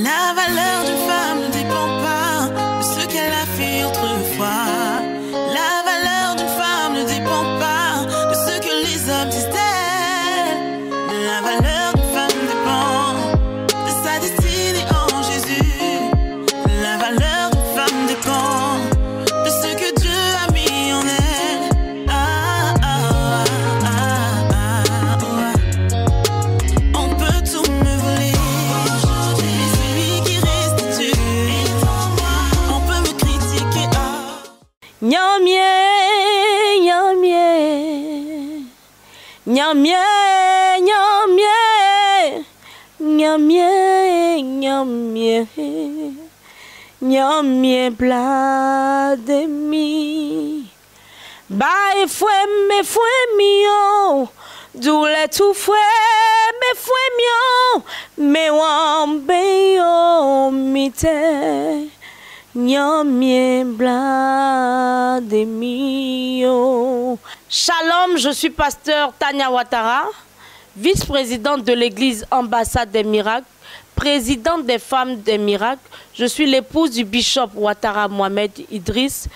La valeur d'une femme ne dépend pas de ce qu'elle a fait autrefois. La valeur d'une femme ne dépend pas de ce que les hommes disent d'elle. La valeur d'une femme dépend de sa destinée en Jésus. La valeur d'une femme dépend de ce que Dieu a mis en elle. On peut tout me voler, mais celui qui restitue est en moi. On peut me critiquer. Nyamie, nyamie, nyamie, nyamie, nyamie bla de mi. Bye fue mio, doule tu fue mio, me wambe yo mite. Nyamie bla de mio. Shalom, je suis pasteur Tania Ouattara, vice-présidente de l'église Ambassade des Miracles, présidente des femmes des miracles. Je suis l'épouse du bishop Ouattara Mohamed Idriss,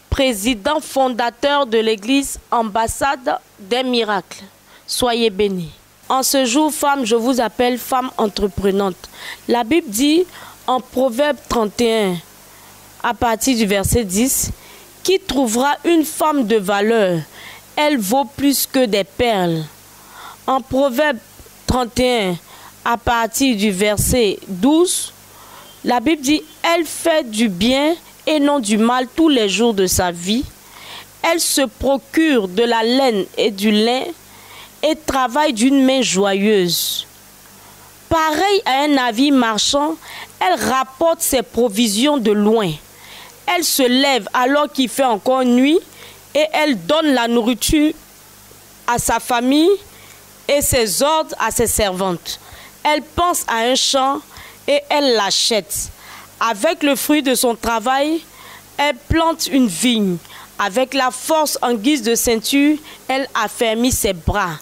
président fondateur de l'église Ambassade des Miracles. Soyez bénis. En ce jour, femme, je vous appelle femme entreprenante. La Bible dit en Proverbe 31, à partir du verset 10, « Qui trouvera une femme de valeur? Elle vaut plus que des perles. » En Proverbe 31, à partir du verset 12, la Bible dit « Elle fait du bien et non du mal tous les jours de sa vie. Elle se procure de la laine et du lin et travaille d'une main joyeuse. Pareil à un navire marchand, elle rapporte ses provisions de loin. Elle se lève alors qu'il fait encore nuit et elle donne la nourriture à sa famille et ses ordres à ses servantes. Elle pense à un champ et elle l'achète. Avec le fruit de son travail, elle plante une vigne. Avec la force en guise de ceinture, elle affermit ses bras.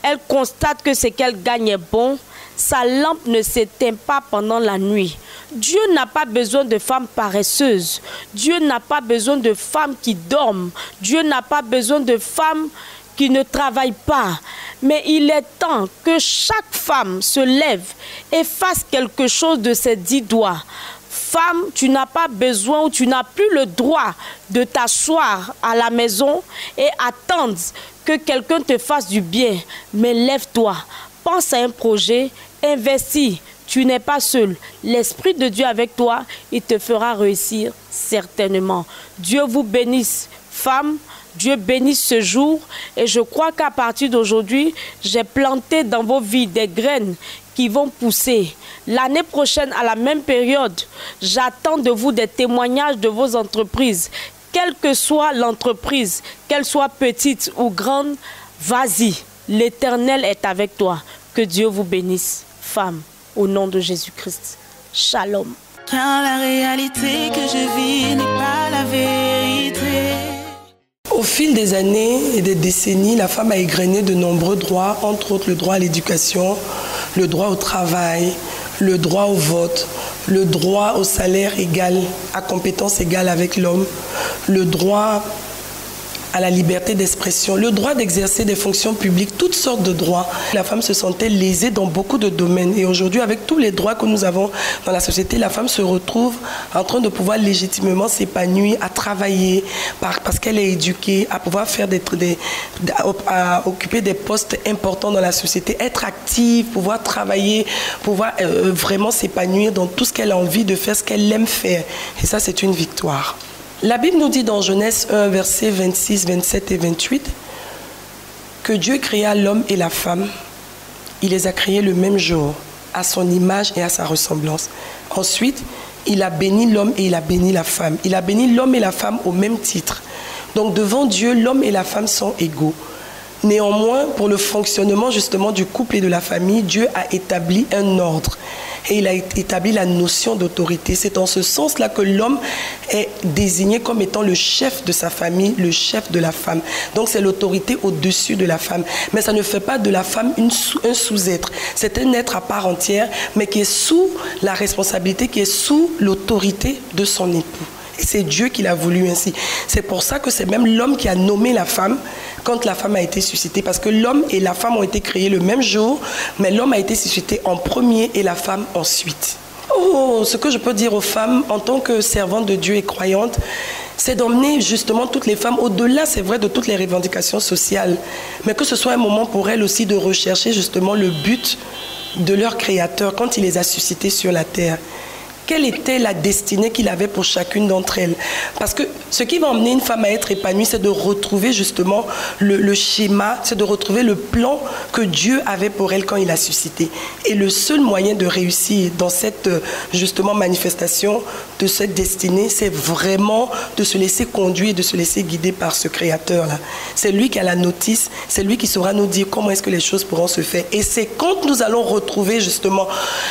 Elle constate que ce qu'elle gagne est bon. Sa lampe ne s'éteint pas pendant la nuit. Dieu n'a pas besoin de femmes paresseuses. Dieu n'a pas besoin de femmes qui dorment. Dieu n'a pas besoin de femmes qui ne travaillent pas. Mais il est temps que chaque femme se lève et fasse quelque chose de ses 10 doigts. Femme, tu n'as pas besoin ou tu n'as plus le droit de t'asseoir à la maison et attendre que quelqu'un te fasse du bien. Mais lève-toi, pense à un projet, investis. Tu n'es pas seul. L'Esprit de Dieu avec toi, il te fera réussir certainement. Dieu vous bénisse, femme. Dieu bénisse ce jour. Et je crois qu'à partir d'aujourd'hui, j'ai planté dans vos vies des graines qui vont pousser. L'année prochaine, à la même période, j'attends de vous des témoignages de vos entreprises. Quelle que soit l'entreprise, qu'elle soit petite ou grande, vas-y. L'Éternel est avec toi. Que Dieu vous bénisse, femme. Au nom de Jésus-Christ. Shalom. Car la réalité que je vis n'est pas la vérité. Au fil des années et des décennies, la femme a égrené de nombreux droits, entre autres le droit à l'éducation, le droit au travail, le droit au vote, le droit au salaire égal, à compétence égale avec l'homme, le droit à la liberté d'expression, le droit d'exercer des fonctions publiques, toutes sortes de droits. La femme se sentait lésée dans beaucoup de domaines. Et aujourd'hui, avec tous les droits que nous avons dans la société, la femme se retrouve en train de pouvoir légitimement s'épanouir, à travailler, parce qu'elle est éduquée, à pouvoir faire à occuper des postes importants dans la société, être active, pouvoir travailler, pouvoir vraiment s'épanouir dans tout ce qu'elle a envie de faire, ce qu'elle aime faire. Et ça, c'est une victoire. La Bible nous dit dans Genèse 1, versets 26, 27 et 28, que Dieu créa l'homme et la femme. Il les a créés le même jour, à son image et à sa ressemblance. Ensuite, il a béni l'homme et il a béni la femme. Il a béni l'homme et la femme au même titre. Donc devant Dieu, l'homme et la femme sont égaux. Néanmoins, pour le fonctionnement justement du couple et de la famille, Dieu a établi un ordre. et il a établi la notion d'autorité. C'est en ce sens-là que l'homme est désigné comme étant le chef de sa famille, le chef de la femme. Donc c'est l'autorité au-dessus de la femme. Mais ça ne fait pas de la femme un sous-être. C'est un être à part entière, mais qui est sous la responsabilité, qui est sous l'autorité de son époux. Et c'est Dieu qui l'a voulu ainsi. C'est pour ça que c'est même l'homme qui a nommé la femme quand la femme a été suscitée. Parce que l'homme et la femme ont été créés le même jour, mais l'homme a été suscité en premier et la femme ensuite. Oh, ce que je peux dire aux femmes en tant que servante de Dieu et croyante, c'est d'emmener justement toutes les femmes au-delà, c'est vrai, de toutes les revendications sociales, mais que ce soit un moment pour elles aussi de rechercher justement le but de leur Créateur quand il les a suscitées sur la terre. Quelle était la destinée qu'il avait pour chacune d'entre elles? Parce que ce qui va emmener une femme à être épanouie, c'est de retrouver justement le schéma, c'est de retrouver le plan que Dieu avait pour elle quand il l'a suscité. Et le seul moyen de réussir dans cette justement manifestation de cette destinée, c'est vraiment de se laisser conduire, de se laisser guider par ce Créateur-là. C'est lui qui a la notice, c'est lui qui saura nous dire comment est-ce que les choses pourront se faire. Et c'est quand nous allons retrouver justement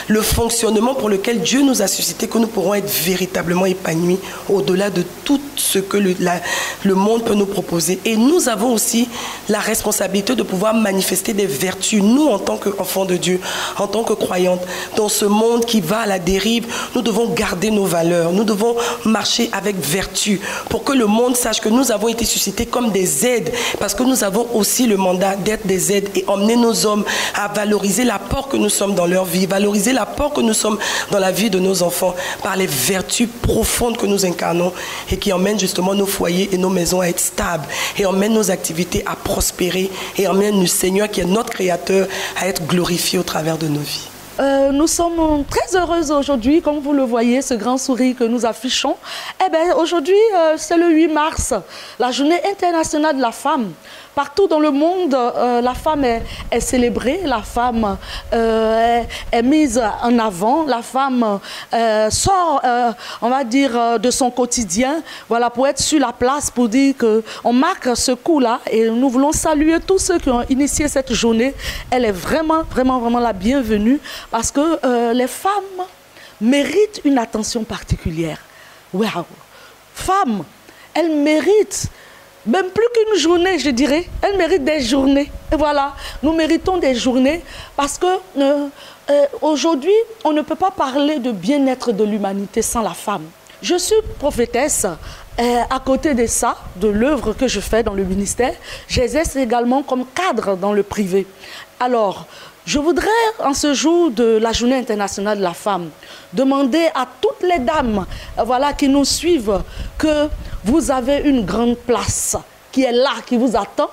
le fonctionnement pour lequel Dieu nous a suscité que nous pourrons être véritablement épanouis au-delà de tout ce que le monde peut nous proposer. Et nous avons aussi la responsabilité de pouvoir manifester des vertus, nous en tant qu'enfants de Dieu, en tant que croyantes. Dans ce monde qui va à la dérive, nous devons garder nos valeurs, nous devons marcher avec vertu pour que le monde sache que nous avons été suscités comme des aides, parce que nous avons aussi le mandat d'être des aides et emmener nos hommes à valoriser l'apport que nous sommes dans leur vie, valoriser l'apport que nous sommes dans la vie de nos enfants par les vertus profondes que nous incarnons et qui emmènent justement nos foyers et nos maisons à être stables et emmènent nos activités à prospérer et emmènent le Seigneur qui est notre Créateur à être glorifié au travers de nos vies. Nous sommes très heureuses aujourd'hui, comme vous le voyez, ce grand sourire que nous affichons. Eh bien, aujourd'hui, c'est le 8 mars, la journée internationale de la femme. Partout dans le monde, la femme est célébrée, la femme est mise en avant, la femme sort, on va dire, de son quotidien, voilà, pour être sur la place, pour dire qu'on marque ce coup-là. Et nous voulons saluer tous ceux qui ont initié cette journée. Elle est vraiment, vraiment, vraiment la bienvenue parce que les femmes méritent une attention particulière. Waouh! Femmes, elles méritent même plus qu'une journée, je dirais. Elles méritent des journées. Et voilà, nous méritons des journées parce que aujourd'hui, on ne peut pas parler de bien-être de l'humanité sans la femme. Je suis prophétesse. À côté de ça, de l'œuvre que je fais dans le ministère, j'exerce également comme cadre dans le privé. Alors, je voudrais, en ce jour de la Journée internationale de la femme, demander à toutes les dames voilà, qui nous suivent que vous avez une grande place qui est là, qui vous attend.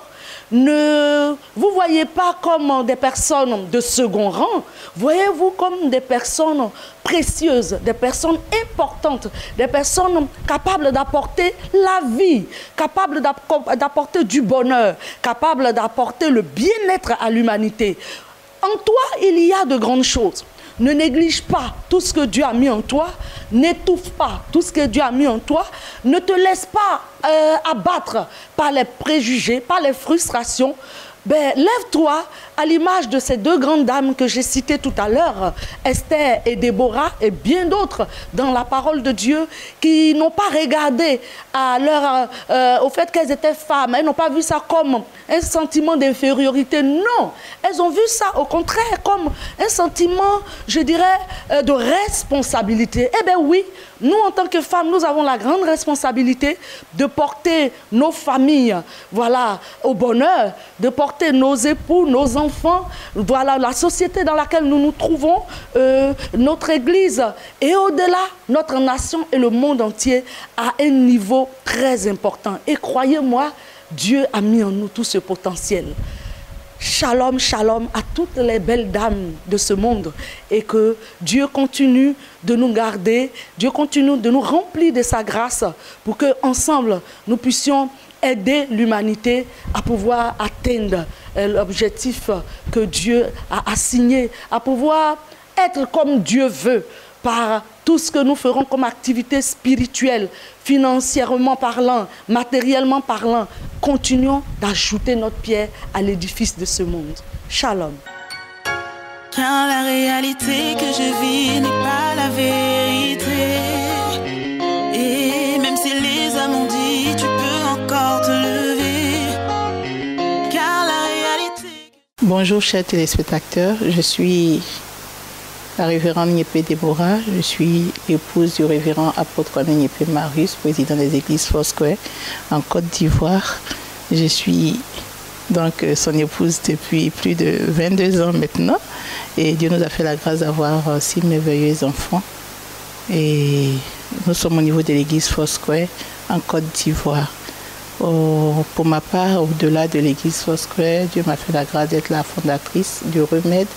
Ne vous voyez pas comme des personnes de second rang, voyez-vous comme des personnes précieuses, des personnes importantes, des personnes capables d'apporter la vie, capables d'apporter du bonheur, capables d'apporter le bien-être à l'humanité. En toi, il y a de grandes choses. Ne néglige pas tout ce que Dieu a mis en toi. N'étouffe pas tout ce que Dieu a mis en toi. Ne te laisse pas abattre par les préjugés, par les frustrations. Ben, lève-toi à l'image de ces deux grandes dames que j'ai citées tout à l'heure, Esther et Déborah et bien d'autres dans la parole de Dieu qui n'ont pas regardé au fait qu'elles étaient femmes. Elles n'ont pas vu ça comme un sentiment d'infériorité. Non, elles ont vu ça au contraire comme un sentiment, je dirais, de responsabilité. Eh bien oui, nous en tant que femmes, nous avons la grande responsabilité de porter nos familles, voilà, au bonheur, de porter nos époux, nos enfants, voilà, la société dans laquelle nous nous trouvons, notre Église et au-delà, notre nation et le monde entier à un niveau très important. Et croyez-moi, Dieu a mis en nous tout ce potentiel. Shalom, shalom à toutes les belles dames de ce monde et que Dieu continue de nous garder, Dieu continue de nous remplir de sa grâce pour qu'ensemble nous puissions aider l'humanité à pouvoir atteindre l'objectif que Dieu a assigné, à pouvoir être comme Dieu veut par tout ce que nous ferons comme activité spirituelle, financièrement parlant, matériellement parlant. Continuons d'ajouter notre pierre à l'édifice de ce monde. Shalom. Car la réalité que je vis n'est pas la vérité. Et même si les hommes ont dit, tu peux encore te lever. Car la réalité... Bonjour chers téléspectateurs, je suis la révérende Niépé Déborah, je suis épouse du révérend apôtre Kwame Niépé Marius, président des églises Foursquare en Côte d'Ivoire. Je suis donc son épouse depuis plus de 22 ans maintenant et Dieu nous a fait la grâce d'avoir 6 merveilleux enfants. Et nous sommes au niveau de l'église Foursquare en Côte d'Ivoire. Pour ma part, au-delà de l'église Foursquare, Dieu m'a fait la grâce d'être la fondatrice du Remède,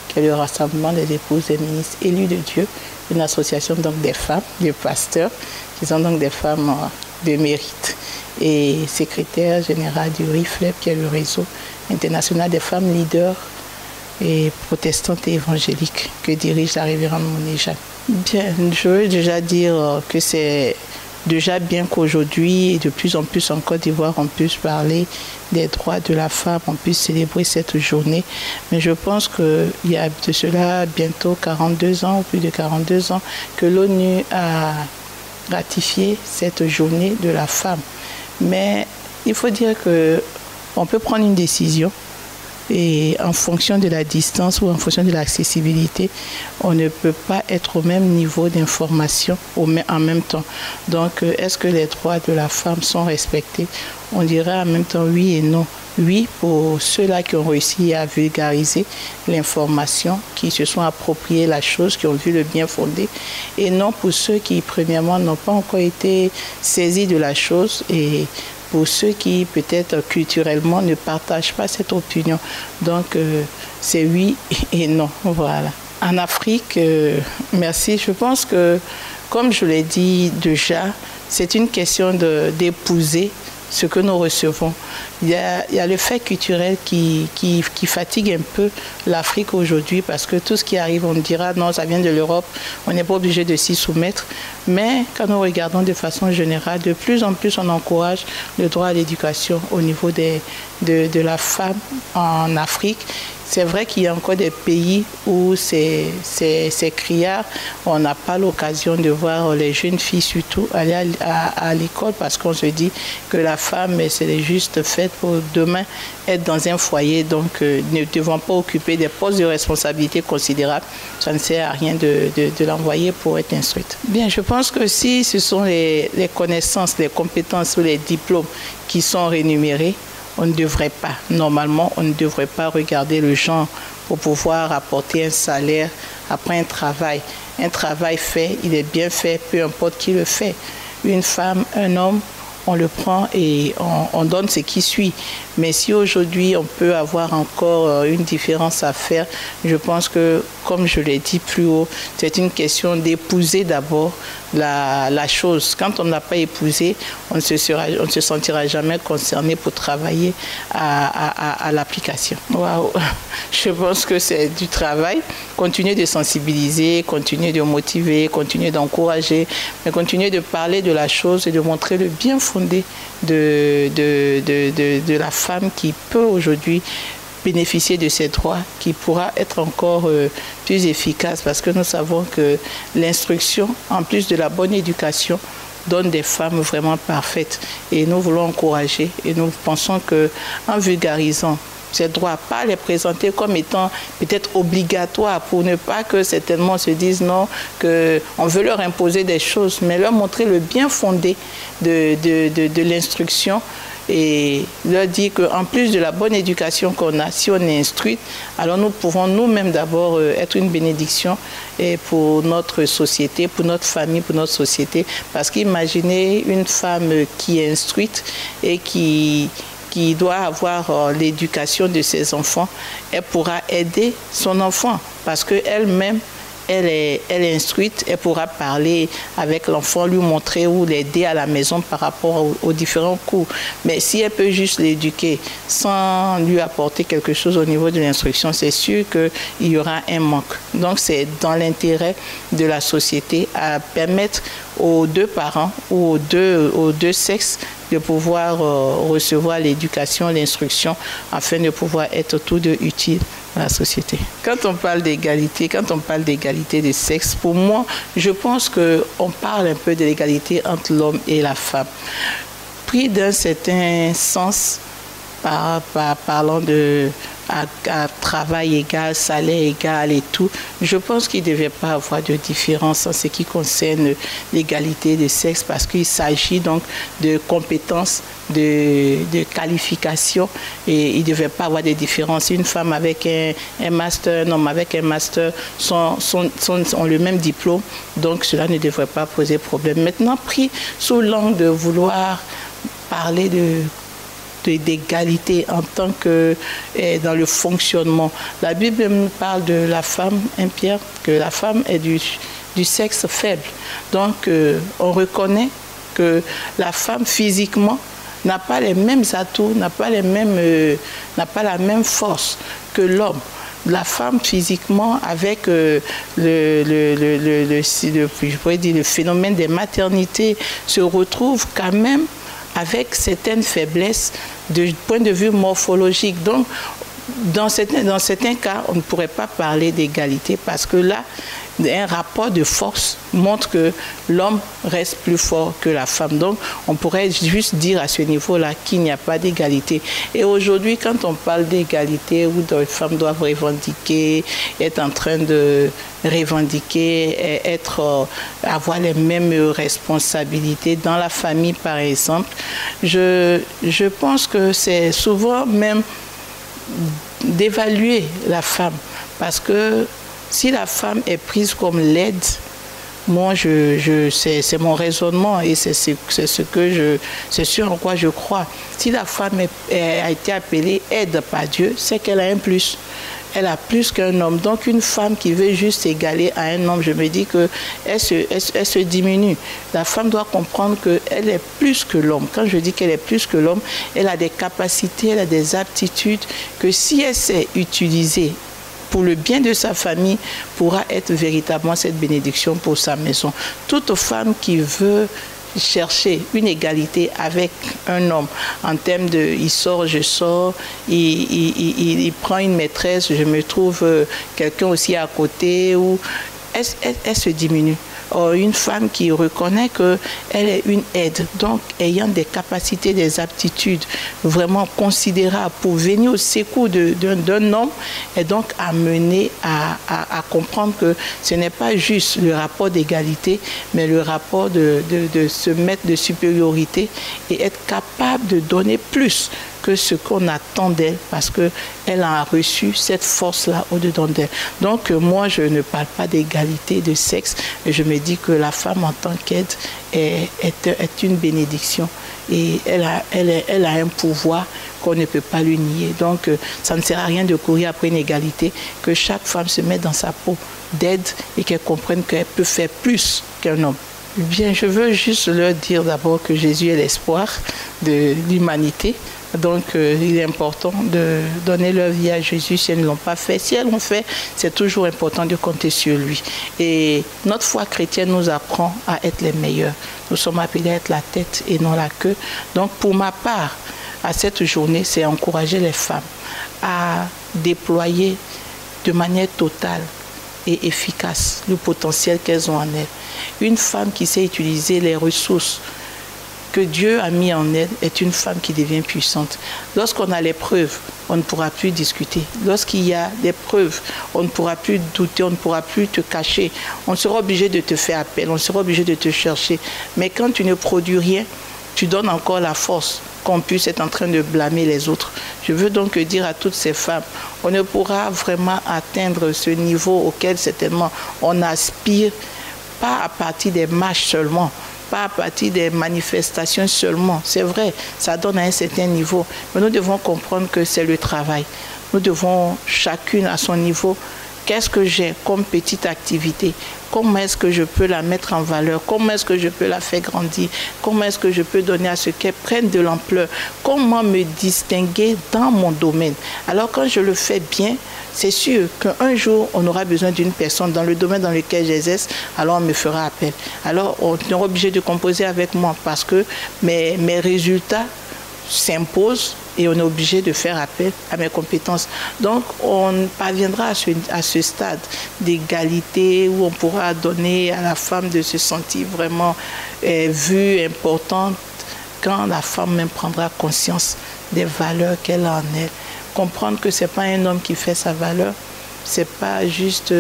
qui est le rassemblement des épouses des ministres élus de Dieu, une association donc des femmes, des pasteurs, qui sont donc des femmes de mérite, et secrétaire général du RIFLEP, qui est le réseau international des femmes leaders et protestantes et évangéliques que dirige la révérende Moné Jeanne. Bien, je veux déjà dire que c'est déjà bien qu'aujourd'hui, et de plus en plus en Côte d'Ivoire, on puisse parler des droits de la femme, on puisse célébrer cette journée. Mais je pense qu'il y a de cela bientôt 42 ans, ou plus de 42 ans, que l'ONU a ratifié cette journée de la femme. Mais il faut dire qu'on peut prendre une décision et en fonction de la distance ou en fonction de l'accessibilité, on ne peut pas être au même niveau d'information en même temps. Donc, est-ce que les droits de la femme sont respectés? On dirait en même temps oui et non. Oui, pour ceux-là qui ont réussi à vulgariser l'information, qui se sont appropriés la chose, qui ont vu le bien fondé, et non pour ceux qui, premièrement, n'ont pas encore été saisis de la chose, et pour ceux qui, peut-être culturellement, ne partagent pas cette opinion. Donc, c'est oui et non. Voilà. En Afrique, merci. Je pense que, comme je l'ai dit déjà, c'est une question d'épouser ce que nous recevons. Il y a le fait culturel qui fatigue un peu l'Afrique aujourd'hui, parce que tout ce qui arrive, on dira non, ça vient de l'Europe, on n'est pas obligé de s'y soumettre. Mais quand nous regardons de façon générale, de plus en plus on encourage le droit à l'éducation au niveau de la femme en Afrique. C'est vrai qu'il y a encore des pays où c'est criard. On n'a pas l'occasion de voir les jeunes filles surtout aller à l'école, parce qu'on se dit que la femme, c'est juste faite pour demain être dans un foyer, donc ne devant pas occuper des postes de responsabilité considérables. Ça ne sert à rien de l'envoyer pour être instruite. Bien, je pense que si ce sont les connaissances, les compétences ou les diplômes qui sont rémunérés, on ne devrait pas, normalement, on ne devrait pas regarder le genre pour pouvoir apporter un salaire après un travail. Un travail fait, il est bien fait, peu importe qui le fait. Une femme, un homme, on le prend et on donne ce qui suit. Mais si aujourd'hui on peut avoir encore une différence à faire, je pense que, comme je l'ai dit plus haut, c'est une question d'épouser d'abord la chose. Quand on n'a pas épousé, on ne se sentira jamais concerné pour travailler à l'application. Waouh. Je pense que c'est du travail. Continuer de sensibiliser, continuer de motiver, continuer d'encourager, mais continuer de parler de la chose et de montrer le bien fondé de la femme qui peut aujourd'hui bénéficier de ses droits, qui pourra être encore plus efficace, parce que nous savons que l'instruction, en plus de la bonne éducation, donne des femmes vraiment parfaites. Et nous voulons encourager, et nous pensons qu'en vulgarisant ces droits, pas les présenter comme étant peut-être obligatoires, pour ne pas que certainement se disent non, qu'on veut leur imposer des choses, mais leur montrer le bien fondé de l'instruction, et leur dire qu'en plus de la bonne éducation qu'on a, si on est instruite, alors nous pouvons nous-mêmes d'abord être une bénédiction pour notre société, pour notre famille, pour notre société. Parce qu'imaginez une femme qui est instruite et qui doit avoir l'éducation de ses enfants, elle pourra aider son enfant, parce qu'elle-même, elle est instruite, elle pourra parler avec l'enfant, lui montrer ou l'aider à la maison par rapport aux différents cours. Mais si elle peut juste l'éduquer sans lui apporter quelque chose au niveau de l'instruction, c'est sûr qu'il y aura un manque. Donc c'est dans l'intérêt de la société à permettre aux deux parents ou aux deux sexes de pouvoir recevoir l'éducation, l'instruction, afin de pouvoir être tous deux utiles dans la société. Quand on parle d'égalité, de sexe, pour moi, je pense qu'on parle un peu de l'égalité entre l'homme et la femme. Pris d'un certain sens, parlant de à travail égal, salaire égal et tout, je pense qu'il ne devait pas avoir de différence en ce qui concerne l'égalité de sexe parce qu'il s'agit donc de compétences, de qualifications et il ne devait pas avoir de différence. Une femme avec un master, un homme avec un master ont le même diplôme, donc cela ne devrait pas poser problème. Maintenant, pris sous l'angle de vouloir parler d'égalité en tant que dans le fonctionnement. La Bible nous parle de la femme, Pierre, que la femme est du sexe faible. Donc, on reconnaît que la femme physiquement n'a pas les mêmes atouts, n'a pas la même force que l'homme. La femme physiquement avec le phénomène des maternités se retrouve quand même avec certaines faiblesses du point de vue morphologique. Donc, dans certains cas, on ne pourrait pas parler d'égalité parce que là, un rapport de force montre que l'homme reste plus fort que la femme. Donc, on pourrait juste dire à ce niveau-là qu'il n'y a pas d'égalité. Et aujourd'hui, quand on parle d'égalité, où les femmes doivent revendiquer, être en train de revendiquer, avoir les mêmes responsabilités dans la famille, par exemple, je pense que c'est souvent même d'évaluer la femme parce que si la femme est prise comme l'aide, moi, c'est mon raisonnement et c'est ce en quoi je crois. Si la femme a été appelée aide par Dieu, c'est qu'elle a un plus. Elle a plus qu'un homme. Donc, une femme qui veut juste s'égaler à un homme, je me dis qu'elle se diminue. La femme doit comprendre qu'elle est plus que l'homme. Quand je dis qu'elle est plus que l'homme, elle a des capacités, elle a des aptitudes que si elle sait utiliser pour le bien de sa famille, pourra être véritablement cette bénédiction pour sa maison. Toute femme qui veut chercher une égalité avec un homme en termes de il sort, je sors, il prend une maîtresse, je me trouve quelqu'un aussi à côté, ou elle se diminue. Or, une femme qui reconnaît qu'elle est une aide, donc ayant des capacités, des aptitudes vraiment considérables pour venir au secours d'un homme, est donc amenée à comprendre que ce n'est pas juste le rapport d'égalité, mais le rapport de se mettre de supériorité et être capable de donner plus que ce qu'on attend d'elle parce qu'elle a reçu cette force-là au-dedans d'elle. Donc moi, je ne parle pas d'égalité de sexe, mais je me dis que la femme en tant qu'aide est une bénédiction et elle a un pouvoir qu'on ne peut pas lui nier. Donc ça ne sert à rien de courir après une égalité, que chaque femme se mette dans sa peau d'aide et qu'elle comprenne qu'elle peut faire plus qu'un homme. Bien, je veux juste leur dire d'abord que Jésus est l'espoir de l'humanité. Donc, il est important de donner leur vie à Jésus si elles ne l'ont pas fait. Si elles l'ont fait, c'est toujours important de compter sur lui. Et notre foi chrétienne nous apprend à être les meilleurs. Nous sommes appelés à être la tête et non la queue. Donc, pour ma part, à cette journée, c'est encourager les femmes à déployer de manière totale et efficace le potentiel qu'elles ont en elles. Une femme qui sait utiliser les ressources que Dieu a mis en elle est une femme qui devient puissante. Lorsqu'on a les preuves, on ne pourra plus discuter. Lorsqu'il y a des preuves, on ne pourra plus douter, on ne pourra plus te cacher. On sera obligé de te faire appel, on sera obligé de te chercher. Mais quand tu ne produis rien, tu donnes encore la force qu'on puisse être en train de blâmer les autres. Je veux donc dire à toutes ces femmes, on ne pourra vraiment atteindre ce niveau auquel certainement on aspire, pas à partir des marches seulement, pas à partir des manifestations seulement. C'est vrai, ça donne à un certain niveau, mais nous devons comprendre que c'est le travail. Nous devons chacune à son niveau. Qu'est-ce que j'ai comme petite activité? Comment est-ce que je peux la mettre en valeur? Comment est-ce que je peux la faire grandir? Comment est-ce que je peux donner à ce qu'elle prenne de l'ampleur? Comment me distinguer dans mon domaine? Alors quand je le fais bien, c'est sûr qu'un jour, on aura besoin d'une personne dans le domaine dans lequel j'exerce, alors on me fera appel. Alors on sera obligé de composer avec moi parce que mes résultats s'imposent et on est obligé de faire appel à mes compétences. Donc, on parviendra à ce stade d'égalité où on pourra donner à la femme de se sentir vraiment vue, importante, quand la femme même prendra conscience des valeurs qu'elle a en elle. Comprendre que ce n'est pas un homme qui fait sa valeur, ce n'est pas juste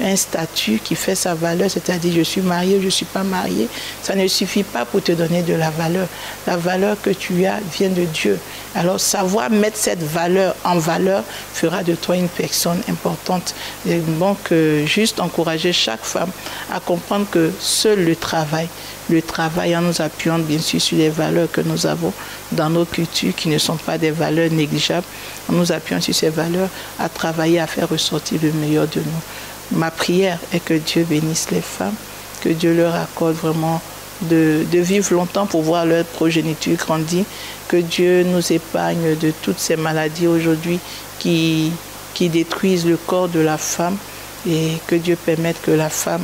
un statut qui fait sa valeur, c'est-à-dire je suis mariée, je ne suis pas mariée. Ça ne suffit pas pour te donner de la valeur. La valeur que tu as vient de Dieu. Alors savoir mettre cette valeur en valeur fera de toi une personne importante. Et donc juste encourager chaque femme à comprendre que seul le travail en nous appuyant bien sûr sur les valeurs que nous avons dans nos cultures qui ne sont pas des valeurs négligeables, en nous appuyant sur ces valeurs à travailler à faire ressortir le meilleur de nous. Ma prière est que Dieu bénisse les femmes, que Dieu leur accorde vraiment de vivre longtemps pour voir leur progéniture grandir, que Dieu nous épargne de toutes ces maladies aujourd'hui qui détruisent le corps de la femme et que Dieu permette que la femme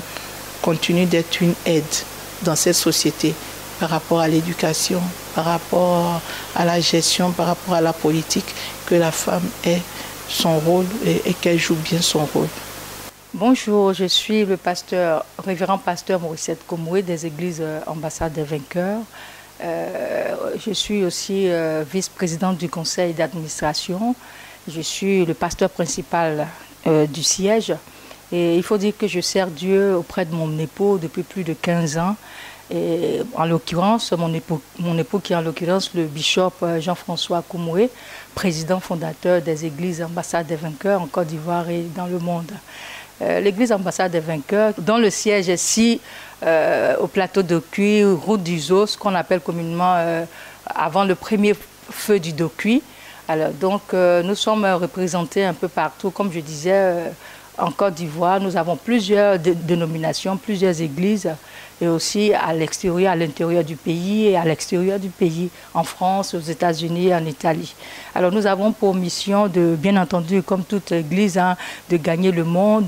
continue d'être une aide dans cette société par rapport à l'éducation, par rapport à la gestion, par rapport à la politique, que la femme ait son rôle et qu'elle joue bien son rôle. Bonjour, je suis le révérend pasteur Mauricette Komoué des églises Ambassade des Vainqueurs. Je suis aussi vice-présidente du conseil d'administration. Je suis le pasteur principal du siège. Et il faut dire que je sers Dieu auprès de mon époux depuis plus de 15 ans. Et en l'occurrence, mon époux qui est en l'occurrence le bishop Jean-François Komoué, président fondateur des églises Ambassade des Vainqueurs en Côte d'Ivoire et dans le monde. L'église Ambassade des Vainqueurs, dont le siège est ici au plateau de Cuy, route du Zoo, ce qu'on appelle communément avant le premier feu du Dokuy. Alors, donc nous sommes représentés un peu partout, comme je disais, en Côte d'Ivoire. Nous avons plusieurs dénominations, plusieurs églises, et aussi à l'extérieur, à l'intérieur du pays et à l'extérieur du pays, en France, aux États-Unis et en Italie. Alors nous avons pour mission, bien entendu, comme toute église, de gagner le monde,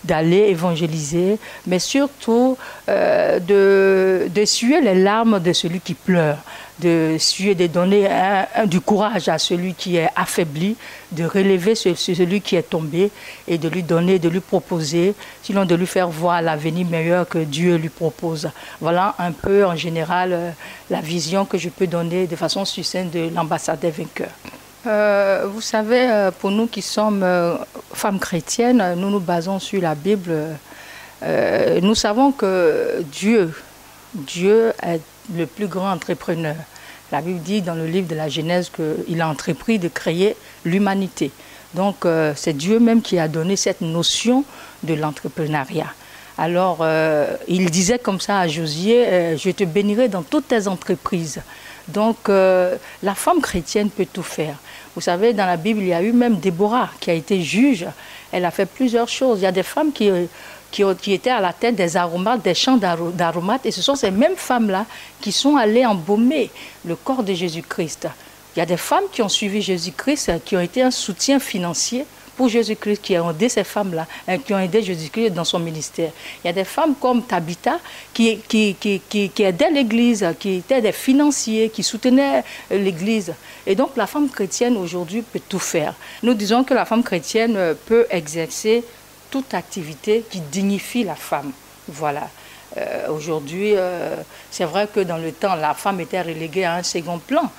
d'aller évangéliser, mais surtout d'essuyer les larmes de celui qui pleure, de donner du courage à celui qui est affaibli, de relever celui qui est tombé et de lui donner, de lui proposer, sinon de lui faire voir l'avenir meilleur que Dieu lui propose. Voilà un peu en général la vision que je peux donner de façon succincte de l'ambassade des vainqueurs. Vous savez, pour nous qui sommes femmes chrétiennes, nous nous basons sur la Bible. Nous savons que Dieu est le plus grand entrepreneur. La Bible dit dans le livre de la Genèse qu'il a entrepris de créer l'humanité. Donc c'est Dieu même qui a donné cette notion de l'entrepreneuriat. Alors il disait comme ça à Josué, je te bénirai dans toutes tes entreprises. Donc la femme chrétienne peut tout faire. Vous savez, dans la Bible, il y a eu même Déborah qui a été juge. Elle a fait plusieurs choses. Il y a des femmes qui étaient à la tête des aromates, des champs d'aromates. Et ce sont ces mêmes femmes-là qui sont allées embaumer le corps de Jésus-Christ. Il y a des femmes qui ont suivi Jésus-Christ, qui ont été un soutien financier pour Jésus-Christ, qui ont aidé ces femmes-là, qui ont aidé Jésus-Christ dans son ministère. Il y a des femmes comme Tabitha qui aidaient l'Église, qui étaient des financiers, qui soutenaient l'Église. Et donc la femme chrétienne aujourd'hui peut tout faire. Nous disons que la femme chrétienne peut exercer toute activité qui dignifie la femme. Voilà. Aujourd'hui, c'est vrai que dans le temps, la femme était reléguée à un second plan,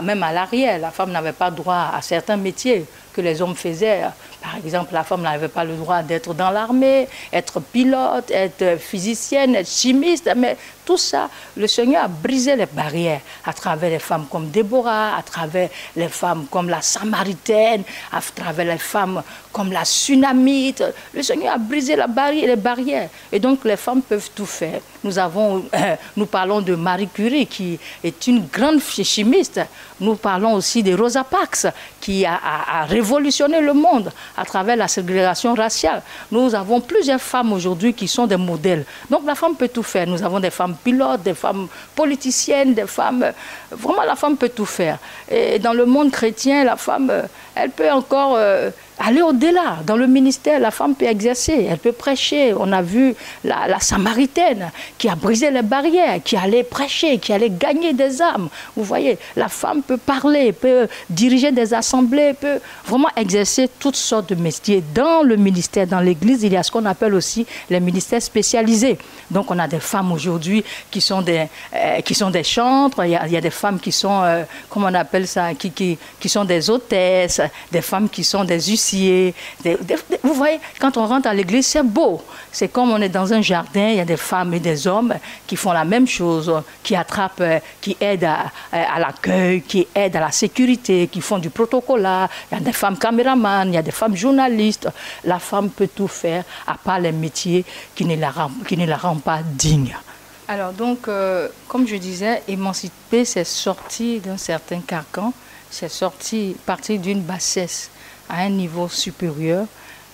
même à l'arrière. La femme n'avait pas droit à certains métiers que les hommes faisaient. Par exemple, la femme n'avait pas le droit d'être dans l'armée, être pilote, être physicienne, être chimiste. Mais tout ça, le Seigneur a brisé les barrières à travers les femmes comme Déborah, à travers les femmes comme la Samaritaine, à travers les femmes comme la Sunamite. Le Seigneur a brisé les barrières. Et donc, les femmes peuvent tout faire. Nous parlons de Marie Curie, qui est une grande chimiste. Nous parlons aussi de Rosa Parks, qui a révolutionné le monde à travers la ségrégation raciale. Nous avons plusieurs femmes aujourd'hui qui sont des modèles. Donc la femme peut tout faire. Nous avons des femmes pilotes, des femmes politiciennes, des femmes... Vraiment, la femme peut tout faire. Et dans le monde chrétien, la femme, elle peut encore aller au-delà. Dans le ministère, la femme peut exercer, elle peut prêcher. On a vu la Samaritaine qui a brisé les barrières, qui allait prêcher, qui allait gagner des âmes. Vous voyez, la femme peut parler, peut diriger des assemblées, peut vraiment exercer toutes sortes de métiers. Dans le ministère, dans l'Église, il y a ce qu'on appelle aussi les ministères spécialisés. Donc on a des femmes aujourd'hui qui sont des chantres, il y a des femmes qui sont, comment on appelle ça, qui sont des hôtesses, des femmes qui sont des huissiers. Vous voyez, quand on rentre à l'église, c'est beau. C'est comme on est dans un jardin, il y a des femmes et des hommes qui font la même chose, qui attrapent, qui aident à l'accueil, qui aident à la sécurité, qui font du protocole. Il y a des femmes caméramans, il y a des femmes journalistes. La femme peut tout faire, à part les métiers qui ne la rendent pas digne. Alors donc, comme je disais, émanciper, c'est sortir d'un certain carcan, c'est partir d'une bassesse à un niveau supérieur,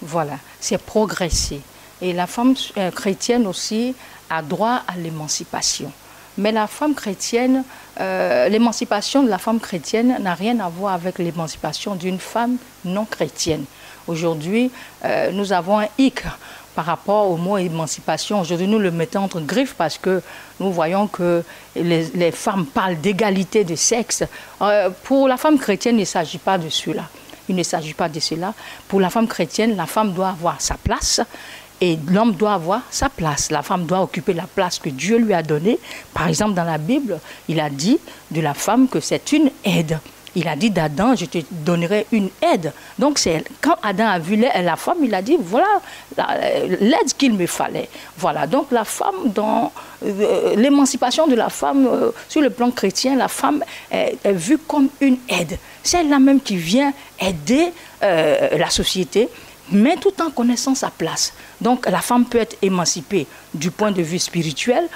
voilà, c'est progresser. Et la femme chrétienne aussi a droit à l'émancipation. Mais la femme chrétienne, l'émancipation de la femme chrétienne n'a rien à voir avec l'émancipation d'une femme non chrétienne. Aujourd'hui, nous avons un hic par rapport au mot émancipation. Aujourd'hui, nous le mettons entre griffes parce que nous voyons que les femmes parlent d'égalité de sexe. Pour la femme chrétienne, il ne s'agit pas de cela. Il ne s'agit pas de cela. Pour la femme chrétienne, la femme doit avoir sa place et l'homme doit avoir sa place. La femme doit occuper la place que Dieu lui a donnée. Par exemple, dans la Bible, il a dit de la femme que c'est une aide. Il a dit d'Adam, je te donnerai une aide. Donc, quand Adam a vu la femme, il a dit, voilà l'aide qu'il me fallait. Voilà, donc la femme, dans l'émancipation de la femme, sur le plan chrétien, la femme est vue comme une aide. C'est elle-là même qui vient aider la société, mais tout en connaissant sa place. Donc, la femme peut être émancipée du point de vue spirituel.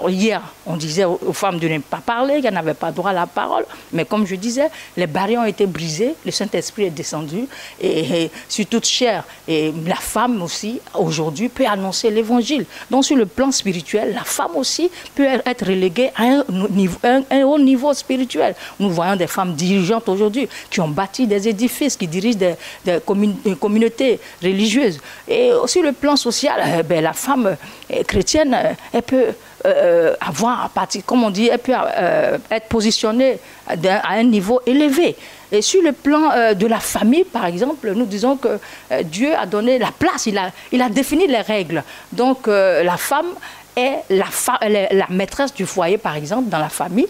Hier, on disait aux femmes de ne pas parler, qu'elles n'avaient pas droit à la parole. Mais comme je disais, les barrières ont été brisées, le Saint-Esprit est descendu et sur toute chair. Et la femme aussi, aujourd'hui, peut annoncer l'Évangile. Donc, sur le plan spirituel, la femme aussi peut être reléguée à un haut niveau spirituel. Nous voyons des femmes dirigeantes aujourd'hui qui ont bâti des édifices, qui dirigent des communautés religieuses. Et sur le plan social, la femme chrétienne, elle peut avoir, comme on dit, elle peut être positionnée à un niveau élevé. Et sur le plan de la famille, par exemple, nous disons que Dieu a donné la place, il a défini les règles. Donc la femme est la maîtresse du foyer, par exemple, dans la famille.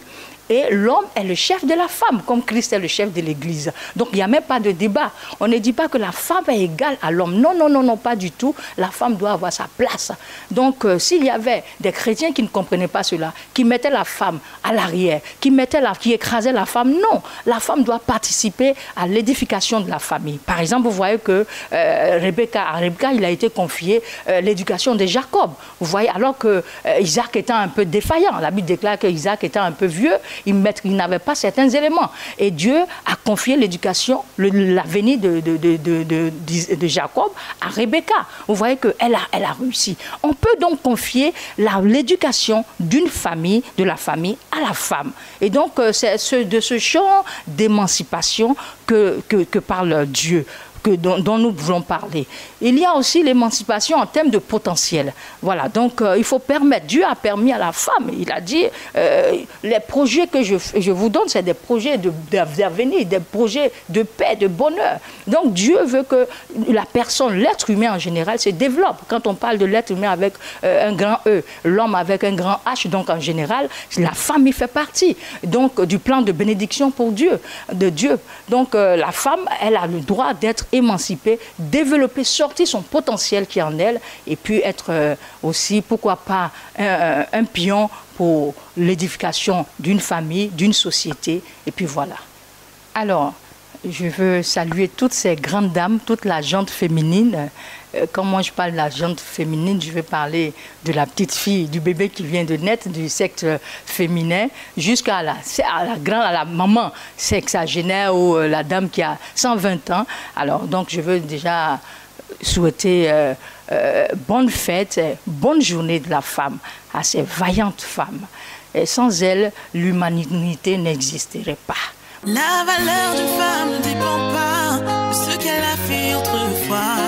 Et l'homme est le chef de la femme, comme Christ est le chef de l'Église. Donc, il n'y a même pas de débat. On ne dit pas que la femme est égale à l'homme. Non, non, non, non, pas du tout. La femme doit avoir sa place. Donc, s'il y avait des chrétiens qui ne comprenaient pas cela, qui mettaient la femme à l'arrière, qui écrasaient la femme, non. La femme doit participer à l'édification de la famille. Par exemple, vous voyez que à Rebecca, il a été confié l'éducation de Jacob. Vous voyez, alors que Isaac était un peu défaillant. La Bible déclare que Isaac était un peu vieux. Il n'avait pas certains éléments. Et Dieu a confié l'éducation, l'avenir de Jacob à Rebecca. Vous voyez qu'elle a réussi. On peut donc confier l'éducation d'une famille, de la famille à la femme. Et donc, c'est de ce champ d'émancipation que parle Dieu. Dont nous voulons parler. Il y a aussi l'émancipation en termes de potentiel. Voilà, donc il faut permettre, Dieu a permis à la femme, il a dit, les projets que je vous donne, c'est des projets d'avenir, des projets de paix, de bonheur. Donc Dieu veut que la personne, l'être humain en général, se développe. Quand on parle de l'être humain avec un grand E, l'homme avec un grand H, donc en général, la femme y fait partie. Donc du plan de bénédiction pour Dieu, de Dieu. Donc la femme, elle a le droit d'être émancipée, développer, sortir son potentiel qui est en elle et puis être aussi, pourquoi pas, un pion pour l'édification d'une famille, d'une société, et puis voilà. Alors, je veux saluer toutes ces grandes dames, toute la gente féminine. Quand moi je parle de la gente féminine, je vais parler de la petite fille, du bébé qui vient de naître, du sexe féminin, jusqu'à la maman sexagénaire ou la dame qui a 120 ans. Alors donc je veux déjà souhaiter bonne fête, bonne journée de la femme à ces vaillantes femmes. Et sans elles, l'humanité n'existerait pas. La valeur d'une femme ne dépend pas ce qu'elle a fait autrefois.